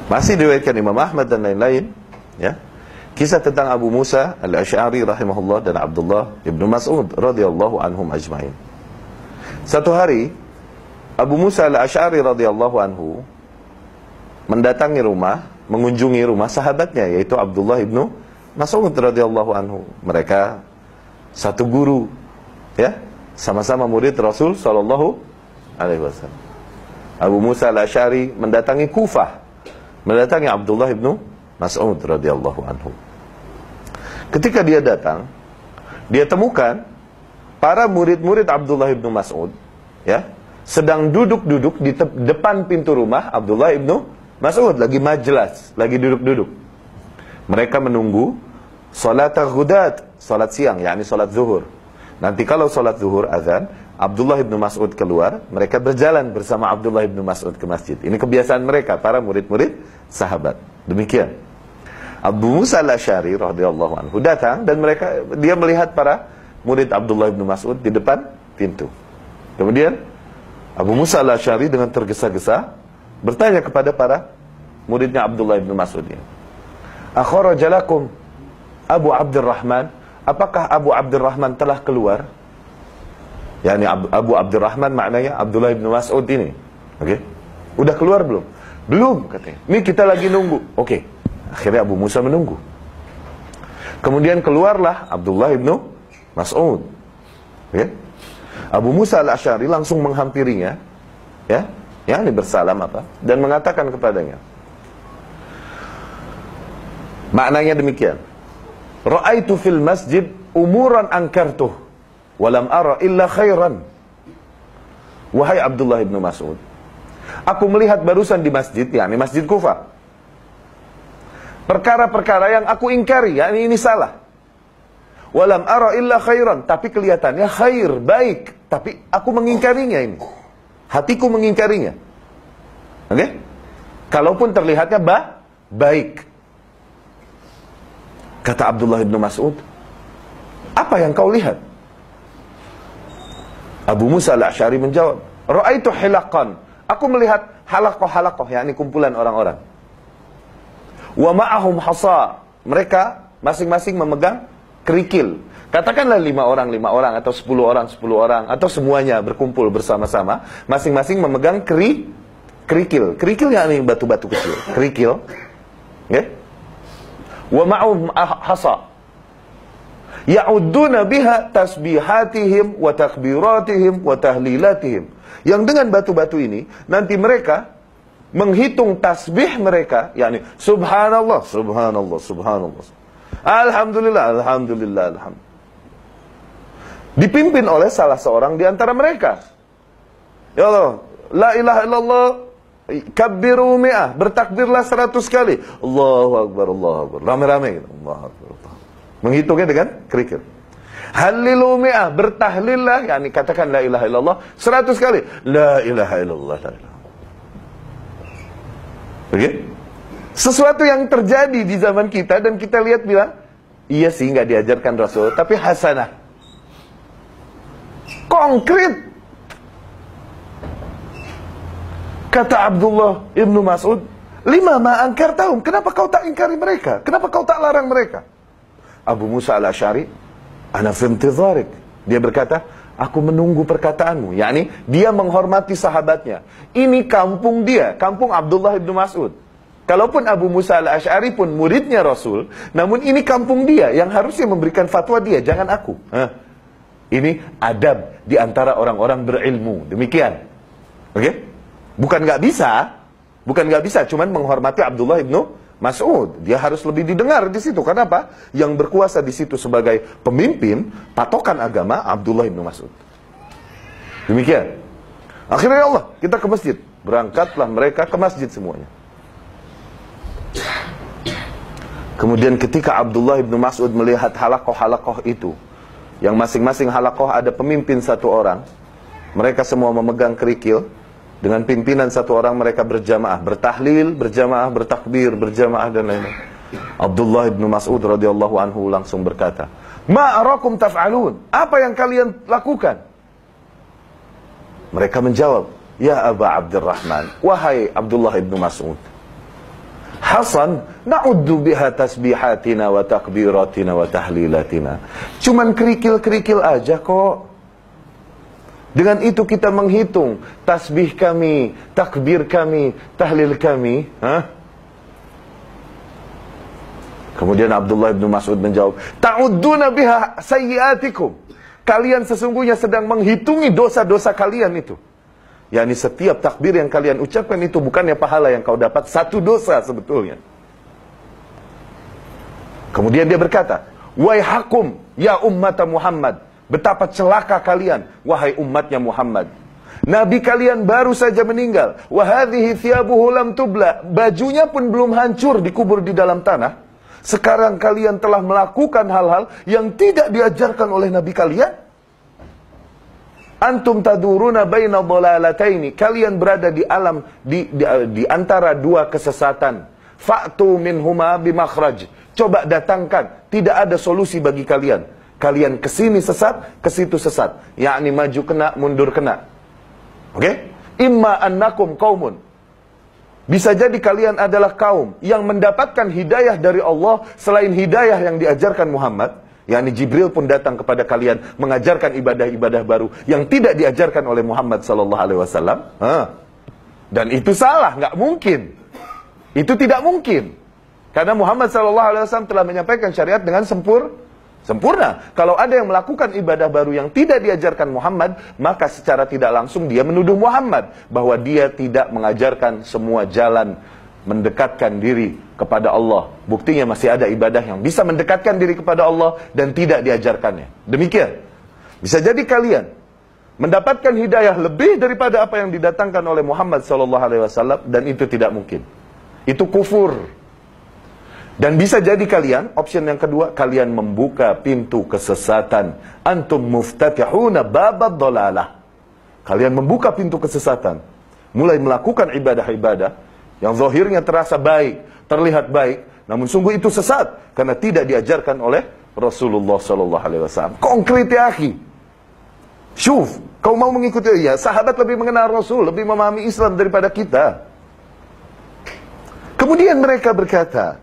Masih diriwayatkan Imam Ahmad dan lain-lain, ya. Kisah tentang Abu Musa al-Asy'ari rahimahullah dan Abdullah ibnu Mas'ud radhiyallahu anhum ajma'in. Satu hari Abu Musa al-Asy'ari radhiyallahu anhu mendatangi rumah, mengunjungi rumah sahabatnya, yaitu Abdullah ibnu Mas'ud radhiyallahu anhu. Mereka satu guru, ya, sama-sama murid Rasul sallallahu alaihi wasallam. Abu Musa al-Asy'ari mendatangi Kufah, mendatangi Abdullah ibnu Mas'ud radhiyallahu anhu. Ketika dia datang, dia temukan para murid-murid Abdullah ibnu Mas'ud, ya, sedang duduk-duduk di depan pintu rumah Abdullah ibnu Mas'ud, lagi majlis, lagi duduk-duduk. Mereka menunggu salat al-ghudat, salat siang, yakni salat zuhur. Nanti kalau salat zuhur azan, Abdullah ibnu Mas'ud keluar, mereka berjalan bersama Abdullah ibnu Mas'ud ke masjid. Ini kebiasaan mereka, para murid-murid sahabat. Demikian. Abu Musa al-Asy'ari radhiyallahu anhu datang dan dia melihat para murid Abdullah ibnu Mas'ud di depan pintu. Kemudian Abu Musa al-Asy'ari dengan tergesa-gesa bertanya kepada para muridnya Abdullah ibnu Mas'ud ini, "Akhraja lakum Abu Abdurrahman?" Apakah Abu Abdurrahman telah keluar? Yani Abu Abdurrahman maknanya Abdullah ibnu Mas'ud ini. Oke? Udah keluar belum? Belum, katanya. Ini kita lagi nunggu. Oke. Akhirnya Abu Musa menunggu. Kemudian keluarlah Abdullah ibnu Mas'ud. Oke? Abu Musa al-Asy'ari langsung menghampirinya, ya, ini bersalam dan mengatakan kepadanya. Maknanya demikian. Ra'aitu fil masjid umuran ankartuh walam ara illa khairan. Wahai Abdullah ibnu Mas'ud, aku melihat barusan di masjid, yakni Masjid Kufah, perkara-perkara yang aku ingkari, yakni ini salah. Walam ara illa khairan, tapi kelihatannya khair, baik, tapi aku mengingkarinya ini. Hatiku mengingkarinya. Oke? Kalaupun terlihatnya baik. Kata Abdullah ibnu Mas'ud, apa yang kau lihat? Abu Musa al-Asy'ari menjawab, ra'aitu hilaqan. Aku melihat halaqah-halaqah, yakni kumpulan orang-orang. Wa ma'ahum hasa. Mereka masing-masing memegang kerikil. Katakanlah 5 orang, atau 10 orang, atau semuanya berkumpul bersama-sama, masing-masing memegang kerikil. Kerikil yakni batu-batu kecil. Kerikil. Okay? Wa ma'ahum hasa. Ya'udduna biha tasbihatihim wa takbiratihim wa tahlilatihim. Yang dengan batu-batu ini nanti mereka menghitung tasbih mereka, yakni subhanallah, subhanallah, subhanallah, alhamdulillah, alhamdulillah, alhamdulillah. Dipimpin oleh salah seorang di antara mereka. Ya Allah, la ilaha illallah, kabbiru mi'ah, bertakbirlah 100 kali. Allahu akbar, Allahu akbar. Rame-rame gitu. Allahu akbar. Menghitungnya dengan kerikil. Halilu mi'ah, bertahlillah, yakni katakan la ilaha illallah 100 kali. La ilaha illallah, la ilaha. Oke? Sesuatu yang terjadi di zaman kita dan kita lihat bilang, iya sih nggak diajarkan Rasul, tapi hasanah. Konkret. Kata Abdullah ibnu Mas'ud, lima ma angkartahum, kenapa kau tak ingkari mereka? Kenapa kau tak larang mereka? Abu Musa al-Asy'ari, ana fi intidharik. Dia berkata, aku menunggu perkataanmu. Yakni dia menghormati sahabatnya. Ini kampung dia, kampung Abdullah ibnu Mas'ud. Kalaupun Abu Musa al-Asy'ari pun muridnya Rasul, namun ini kampung dia yang harusnya memberikan fatwa dia, jangan aku. Ini adab di antara orang-orang berilmu. Demikian. Oke? Bukan nggak bisa, cuman menghormati Abdullah ibnu Mas'ud. Dia harus lebih didengar di situ. Kenapa? Yang berkuasa di situ sebagai pemimpin patokan agama Abdullah ibnu Mas'ud. Demikian. Akhirnya ya Allah, kita ke masjid. Berangkatlah mereka ke masjid semuanya. Kemudian ketika Abdullah ibnu Mas'ud melihat halaqah-halaqah itu, yang masing-masing halaqah ada pemimpin satu orang, mereka semua memegang kerikil, dengan pimpinan satu orang mereka berjamaah, bertahlil, berjamaah, bertakbir, berjamaah dan lain-lain. Abdullah ibnu Mas'ud radhiyallahu anhu langsung berkata, "Ma arakum taf'alun?" Apa yang kalian lakukan? Mereka menjawab, "Ya Aba Abdurrahman, wahai Abdullah ibnu Mas'ud, Hasan, na'uddu biha tasbihatina wa takbiratina wa tahlilatina. Cuman kerikil-kerikil aja kok. Dengan itu kita menghitung tasbih kami, takbir kami, tahlil kami. Kemudian Abdullah bin Mas'ud menjawab, ta'udduna biha sayyiatikum. Kalian sesungguhnya sedang menghitungi dosa-dosa kalian itu. yakni setiap takbir yang kalian ucapkan itu bukannya pahala yang kau dapat, satu dosa sebetulnya. Kemudian dia berkata, waihakum ya ummat Muhammad, betapa celaka kalian wahai umatnya Muhammad. Nabi kalian baru saja meninggal, wa hadhihi thiyabuhu lam tubla, bajunya pun belum hancur dikubur di dalam tanah. Sekarang kalian telah melakukan hal-hal yang tidak diajarkan oleh Nabi kalian. Antum taduruna baina dhalalataini, kalian berada di alam di antara dua kesesatan. Fa'tu minhuma bimakhraj, coba datangkan, tidak ada solusi bagi kalian. Kalian kesini sesat, ke situ sesat, yakni maju kena, mundur kena. Oke? Imma annakum qaumun, bisa jadi kalian adalah kaum yang mendapatkan hidayah dari Allah selain hidayah yang diajarkan Muhammad. yakni Jibril pun datang kepada kalian mengajarkan ibadah-ibadah baru yang tidak diajarkan oleh Muhammad sallallahu alaihi wasallam. Dan itu salah, nggak mungkin. Itu tidak mungkin. Karena Muhammad sallallahu alaihi wasallam telah menyampaikan syariat dengan sempurna. Kalau ada yang melakukan ibadah baru yang tidak diajarkan Muhammad, maka secara tidak langsung dia menuduh Muhammad bahwa dia tidak mengajarkan semua jalan mendekatkan diri kepada Allah. Buktinya masih ada ibadah yang bisa mendekatkan diri kepada Allah dan tidak diajarkannya. Demikian. Bisa jadi kalian mendapatkan hidayah lebih daripada apa yang didatangkan oleh Muhammad SAW, dan itu tidak mungkin. Itu kufur. Dan bisa jadi kalian, option yang kedua, kalian membuka pintu kesesatan. Antum muftatihuna babad dhalalah. Kalian membuka pintu kesesatan. Mulai melakukan ibadah-ibadah yang zahirnya terasa baik, terlihat baik, namun sungguh itu sesat karena tidak diajarkan oleh Rasulullah SAW. Konkret ya akhi. Syuf, kau mau mengikuti, ya sahabat lebih mengenal Rasul, lebih memahami Islam daripada kita. Kemudian mereka berkata,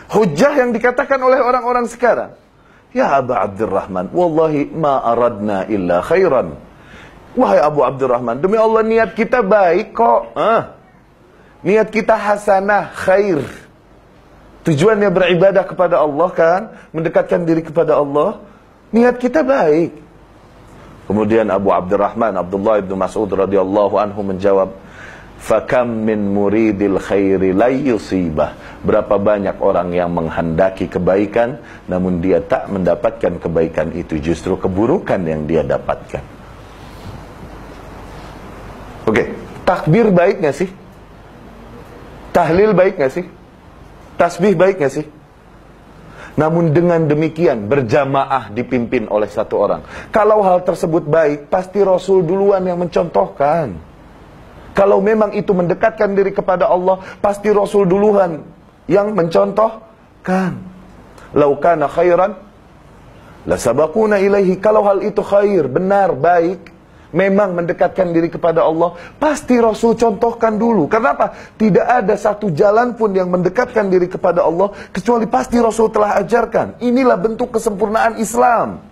hujah yang dikatakan oleh orang-orang sekarang, ya Aba Abdurrahman, wallahi ma aradna illa khairan. Wahai Abu Abdurrahman, demi Allah niat kita baik kok. Niat kita hasanah, khair. Tujuannya beribadah kepada Allah kan, mendekatkan diri kepada Allah. Niat kita baik. Kemudian Abu Abdurrahman, Abdullah bin Mas'ud radhiyallahu anhu menjawab, fakam min muridil khairi la yusibah. Berapa banyak orang yang menghendaki kebaikan namun dia tak mendapatkan kebaikan itu, justru keburukan yang dia dapatkan. Oke, takbir baik gak sih? Tahlil baik gak sih? Tasbih baik gak sih? Namun dengan demikian berjamaah dipimpin oleh satu orang. Kalau hal tersebut baik, pasti Rasul duluan yang mencontohkan. Kalau memang itu mendekatkan diri kepada Allah, pasti Rasul duluan yang mencontohkan. Lau kana khairan lasabaquna ilaihi. Kalau hal itu khair, benar, baik, memang mendekatkan diri kepada Allah, pasti Rasul contohkan dulu. Kenapa? Tidak ada satu jalan pun yang mendekatkan diri kepada Allah kecuali pasti Rasul telah ajarkan. Inilah bentuk kesempurnaan Islam.